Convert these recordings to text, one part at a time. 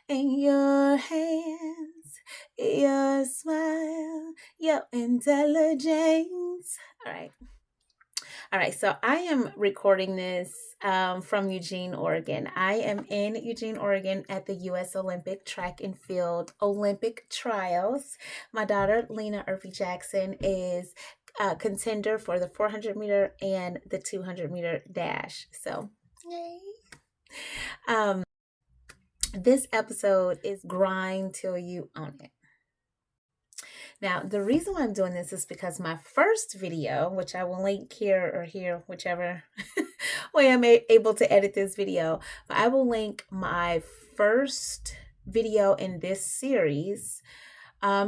in your hands, your smile, your intelligence. All right. All right, so I am recording this from Eugene, Oregon. I am in Eugene, Oregon at the U.S. Olympic Track and Field Olympic Trials. My daughter, Lena Urphy Jackson, is a contender for the 400 meter and the 200 meter dash. So, yay. Um, this episode is Grind Till You Own It. Now, the reason why I'm doing this is because my first video, which I will link here or here, whichever way I'm able to edit this video, but I will link my first video in this series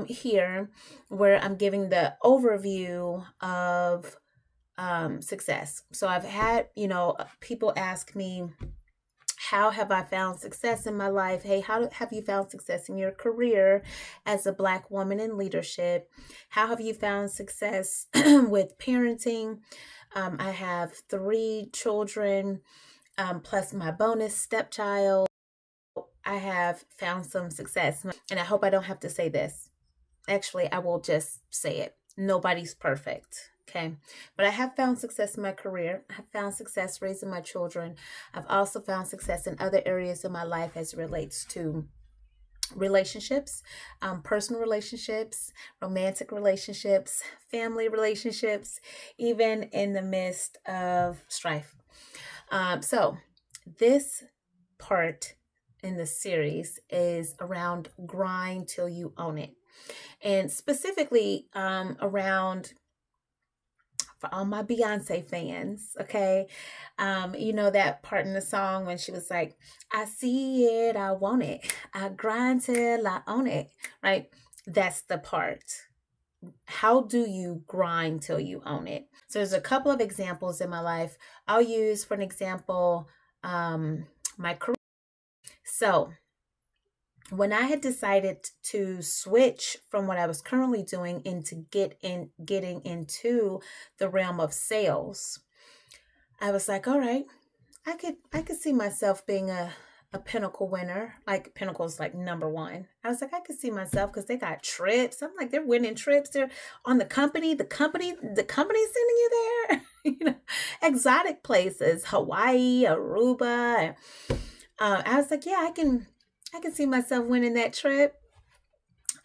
here, where I'm giving the overview of success. So I've had, people ask me, how have I found success in my life? Hey, how have you found success in your career as a Black woman in leadership? How have you found success with parenting? I have 3 children, plus my bonus stepchild. I have found some success, and I hope I don't have to say this. Actually, I will just say it. Nobody's perfect. Okay. But I have found success in my career. I have found success raising my children. I've also found success in other areas of my life as it relates to relationships, personal relationships, romantic relationships, family relationships, even in the midst of strife. So this part in the series is around grind till you own it. And specifically around, for all my Beyonce fans, okay? You know that part in the song when she was like, I see it, I want it. I grind till I own it, right? That's the part. How do you grind till you own it? So there's a couple of examples in my life. I'll use, for an example, my career. So when I had decided to switch from what I was currently doing into getting into the realm of sales, I was like, all right, I could see myself being a Pinnacle winner. Like Pinnacle's like number one. I was like, I could see myself because they got trips. I'm like, they're winning trips. They're on the company's sending you there. Exotic places, Hawaii, Aruba. I was like, yeah, I can see myself winning that trip.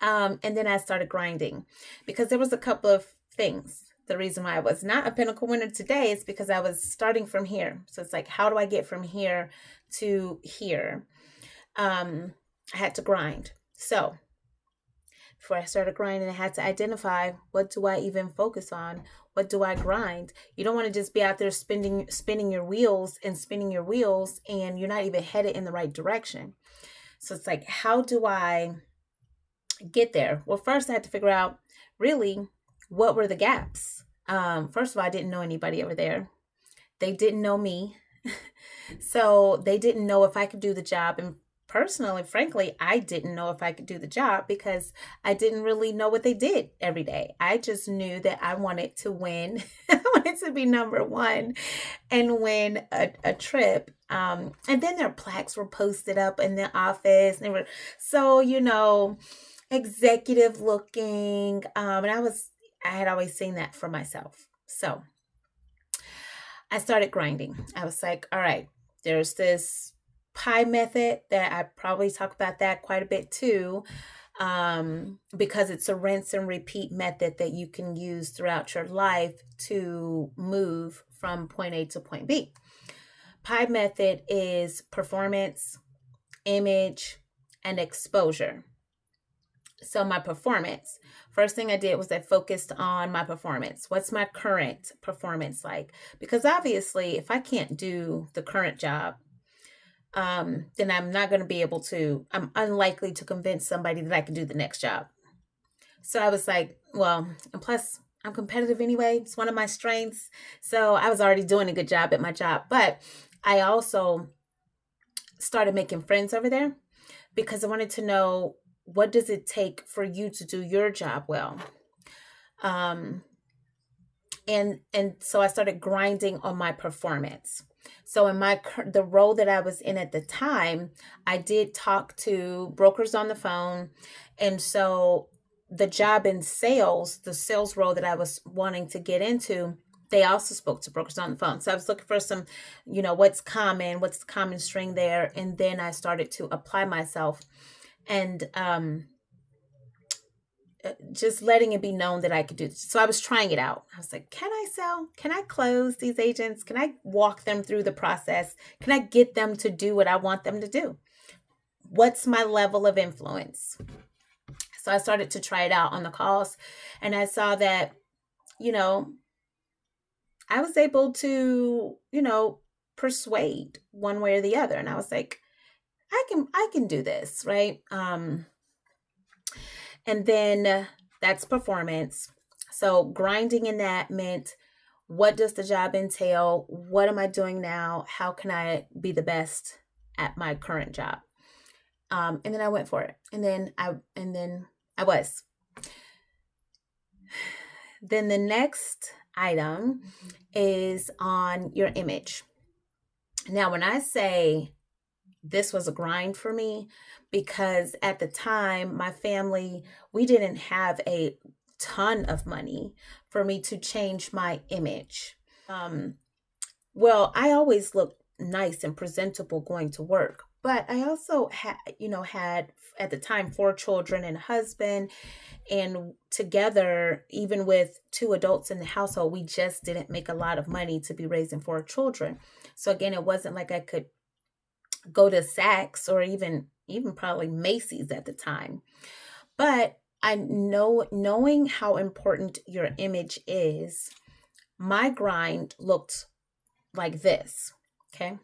And then I started grinding because there was a couple of things. The reason why I was not a Pinnacle winner today is because I was starting from here. So it's like, how do I get from here to here? I had to grind. So before I started grinding, I had to identify, what do I even focus on? What do I grind? You don't want to just be out there spinning your wheels and you're not even headed in the right direction. So it's like, how do I get there? Well, first I had to figure out really what were the gaps. First of all, I didn't know anybody over there. They didn't know me. So they didn't know if I could do the job. And personally, frankly, I didn't know if I could do the job because I didn't really know what they did every day. I just knew that I wanted to win. I wanted to be number one and win a trip. And then their plaques were posted up in the office. And they were so, executive looking. And I had always seen that for myself. So I started grinding. I was like, all right, there's this P.I.E method that I probably talk about that quite a bit too, because it's a rinse and repeat method that you can use throughout your life to move from point A to point B. P.I.E method is performance, image, and exposure. So my performance, first thing I did was I focused on my performance. What's my current performance like? Because obviously, if I can't do the current job, then I'm unlikely to convince somebody that I can do the next job. So I was like, well, and plus I'm competitive anyway. It's one of my strengths. So I was already doing a good job at my job. But I also started making friends over there because I wanted to know, what does it take for you to do your job well? And so I started grinding on my performance. So in the role that I was in at the time, I did talk to brokers on the phone. And so the job in sales, the sales role that I was wanting to get into, they also spoke to brokers on the phone. So I was looking for some, what's the common string there. And then I started to apply myself, and just letting it be known that I could do this. So I was trying it out. I was like, can I sell? Can I close these agents? Can I walk them through the process? Can I get them to do what I want them to do? What's my level of influence? So I started to try it out on the calls, and I saw that, you know, I was able to, persuade one way or the other. And I was like, I can do this, right? And then that's performance. So grinding in that meant, what does the job entail? What am I doing now? How can I be the best at my current job? And then I went for it. And then I was. Then the next item is on your image. Now, when I say this was a grind for me, because at the time, my family, we didn't have a ton of money for me to change my image. Well, I always looked nice and presentable going to work, but I also had at the time 4 children and a husband, and together, even with 2 adults in the household, we just didn't make a lot of money to be raising 4 children. So again, it wasn't like I could go to Saks or even probably Macy's at the time. But knowing how important your image is, my grind looked like this. Okay.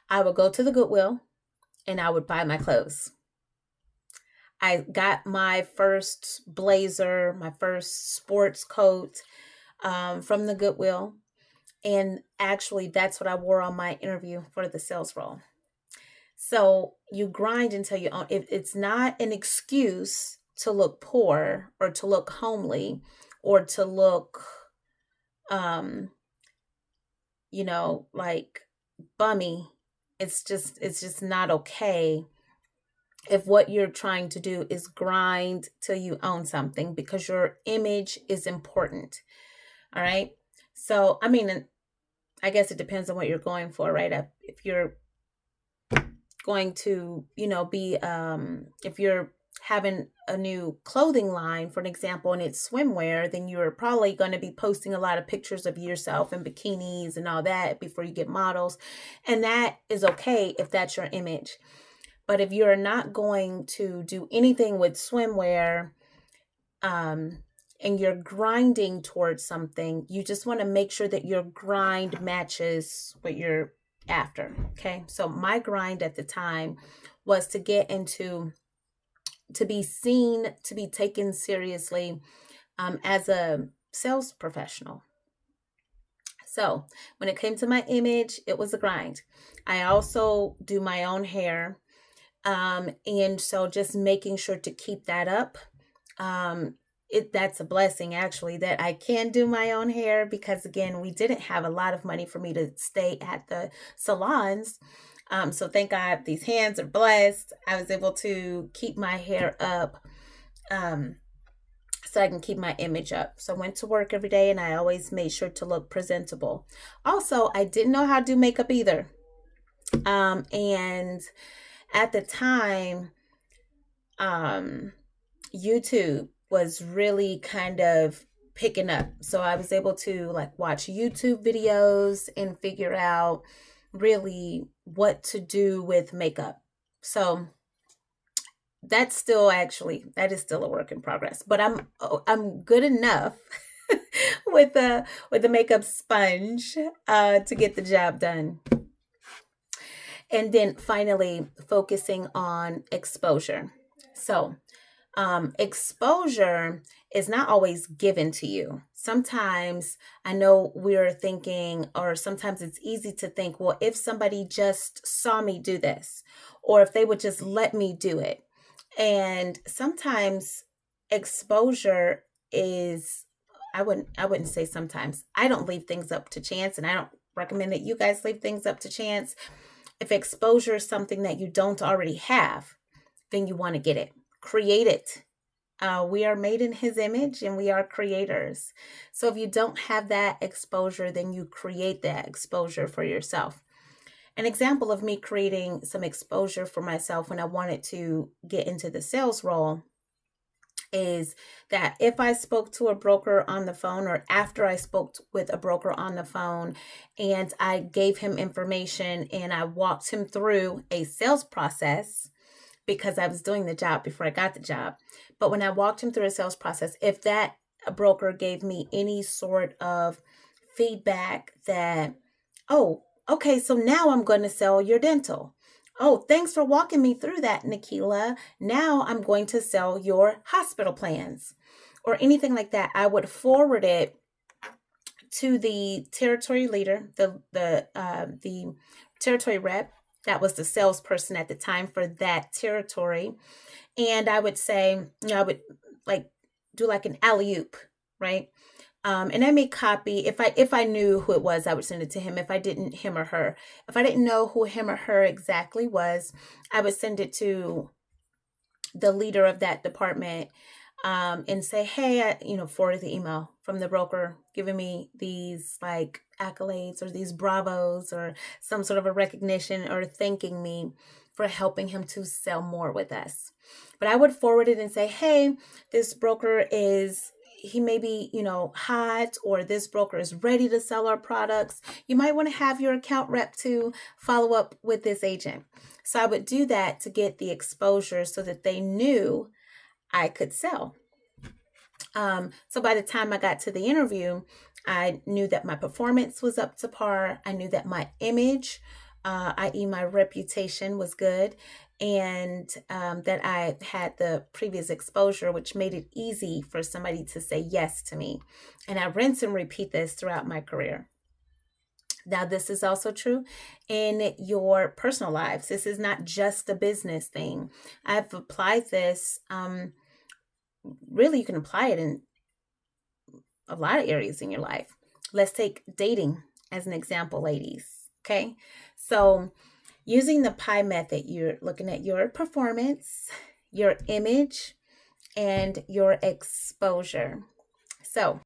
I would go to the Goodwill and I would buy my clothes. I got my first blazer, my first sports coat from the Goodwill. And actually, that's what I wore on my interview for the sales role. So you grind until you own. It's not an excuse to look poor or to look homely or to look, um, like bummy. It's just not okay if what you're trying to do is grind till you own something, because your image is important. All right. So, I mean, I guess it depends on what you're going for, right? If you're going to, be, if you're having a new clothing line, for an example, and it's swimwear, then you're probably going to be posting a lot of pictures of yourself in bikinis and all that before you get models. And that is okay if that's your image. But if you're not going to do anything with swimwear, and you're grinding towards something, you just want to make sure that your grind matches what you're after. Okay. So my grind at the time was to get into, to be seen, to be taken seriously as a sales professional. So when it came to my image, it was a grind. I also do my own hair. And so just making sure to keep that up. That's a blessing, actually, that I can do my own hair, because again, we didn't have a lot of money for me to stay at the salons. So thank God these hands are blessed. I was able to keep my hair up, so I can keep my image up. So I went to work every day and I always made sure to look presentable. Also, I didn't know how to do makeup either. And at the time, YouTube was really kind of picking up. So I was able to like watch YouTube videos and figure out really what to do with makeup. So that is still a work in progress, but I'm good enough with the makeup sponge to get the job done. And then finally focusing on exposure. So exposure is not always given to you. Sometimes I know we're thinking, or sometimes it's easy to think, well, if somebody just saw me do this, or if they would just let me do it. And sometimes exposure is I wouldn't say sometimes. I don't leave things up to chance, and I don't recommend that you guys leave things up to chance. If exposure is something that you don't already have, then you want to get it. Create it. We are made in his image and we are creators. So if you don't have that exposure, then you create that exposure for yourself. An example of me creating some exposure for myself when I wanted to get into the sales role is that if I spoke to a broker on the phone, or after I spoke with a broker on the phone and I gave him information and I walked him through a sales process, because I was doing the job before I got the job. But when I walked him through a sales process, if that a broker gave me any sort of feedback that, oh, okay, so now I'm going to sell your dental. Oh, thanks for walking me through that, Nakela. Now I'm going to sell your hospital plans, or anything like that. I would forward it to the territory leader, the territory rep that was the salesperson at the time for that territory, and I would say, I would like do like an alley oop, right? And I may copy, if I knew who it was, I would send it to him. If I didn't, him or her. If I didn't know who him or her exactly was, I would send it to the leader of that department, and say, hey, forward the email from the broker giving me these like accolades or these bravos or some sort of a recognition, or thanking me for helping him to sell more with us. But I would forward it and say, hey, this broker he may be, hot, or this broker is ready to sell our products. You might want to have your account rep to follow up with this agent. So I would do that to get the exposure so that they knew I could sell. So by the time I got to the interview, I knew that my performance was up to par. I knew that my image, i.e., my reputation, was good, and that I had the previous exposure, which made it easy for somebody to say yes to me. And I rinse and repeat this throughout my career. Now, this is also true in your personal lives. This is not just a business thing. I've applied this. Really, you can apply it in a lot of areas in your life. Let's take dating as an example, ladies. Okay. So, using the P.I.E method, you're looking at your performance, your image, and your exposure. So,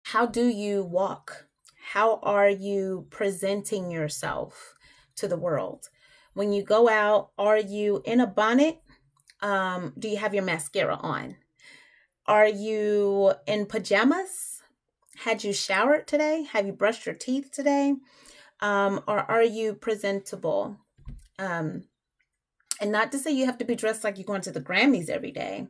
how do you walk? How are you presenting yourself to the world? When you go out, are you in a bonnet? Do you have your mascara on? Are you in pajamas? Had you showered today? Have you brushed your teeth today? Or are you presentable? Um, and not to say you have to be dressed like you're going to the Grammys every day,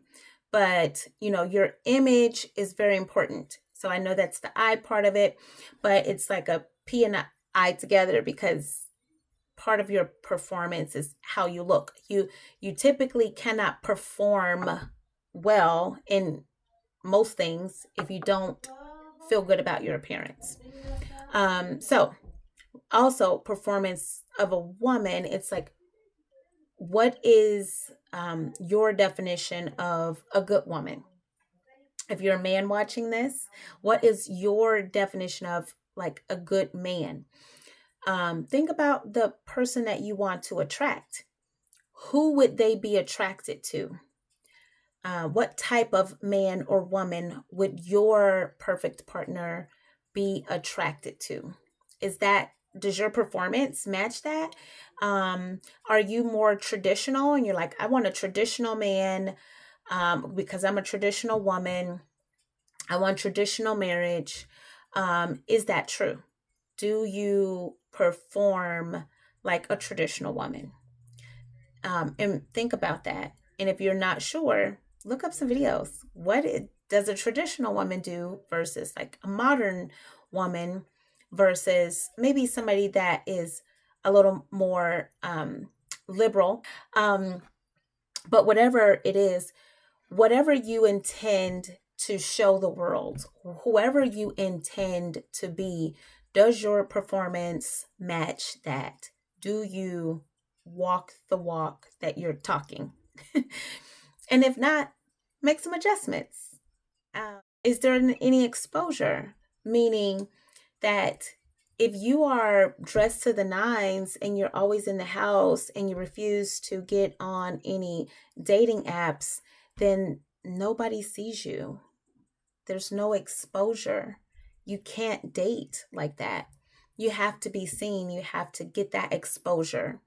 but your image is very important. So I know that's the I part of it, but it's like a P and I together, because part of your performance is how you look. You typically cannot perform well in most things if you don't feel good about your appearance. So also performance of a woman, it's like, what is your definition of a good woman? If you're a man watching this, what is your definition of like a good man? Think about the person that you want to attract. Who would they be attracted to? What type of man or woman would your perfect partner be attracted to? Does your performance match that? Are you more traditional and you're like, I want a traditional man, because I'm a traditional woman. I want traditional marriage. Is that true? Do you perform like a traditional woman? And think about that. And if you're not sure, look up some videos. Does a traditional woman do versus like a modern woman, versus maybe somebody that is a little more liberal? But whatever it is, whatever you intend to show the world, whoever you intend to be, does your performance match that? Do you walk the walk that you're talking? And if not, make some adjustments. Is there any exposure? Meaning that if you are dressed to the nines and you're always in the house and you refuse to get on any dating apps, then nobody sees you. There's no exposure. You can't date like that. You have to be seen. You have to get that exposure.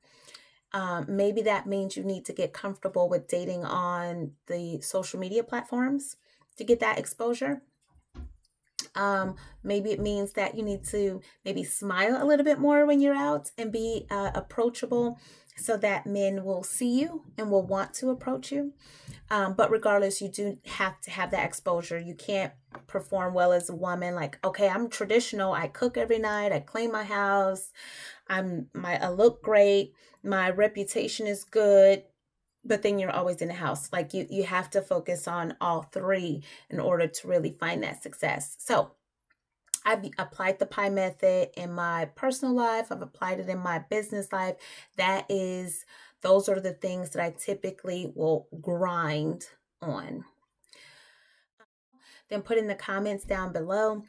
Maybe that means you need to get comfortable with dating on the social media platforms to get that exposure. Maybe it means that you need to maybe smile a little bit more when you're out and be approachable so that men will see you and will want to approach you. But regardless, you do have to have that exposure. You can't perform well as a woman. Like, okay, I'm traditional. I cook every night. I clean my house. I look great. My reputation is good. But then you're always in the house. Like you have to focus on all three in order to really find that success. So I've applied the P.I.E method in my personal life. I've applied it in my business life. Those are the things that I typically will grind on. Then put in the comments down below,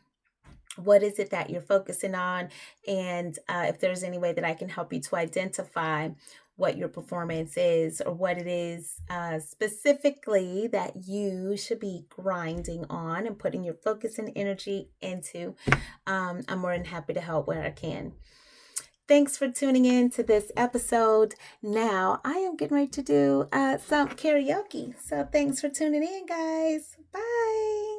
what is it that you're focusing on? And if there's any way that I can help you to identify what your performance is or what it is specifically that you should be grinding on and putting your focus and energy into, I'm more than happy to help where I can. Thanks for tuning in to this episode. Now I am getting ready to do some karaoke. So thanks for tuning in, guys. Bye.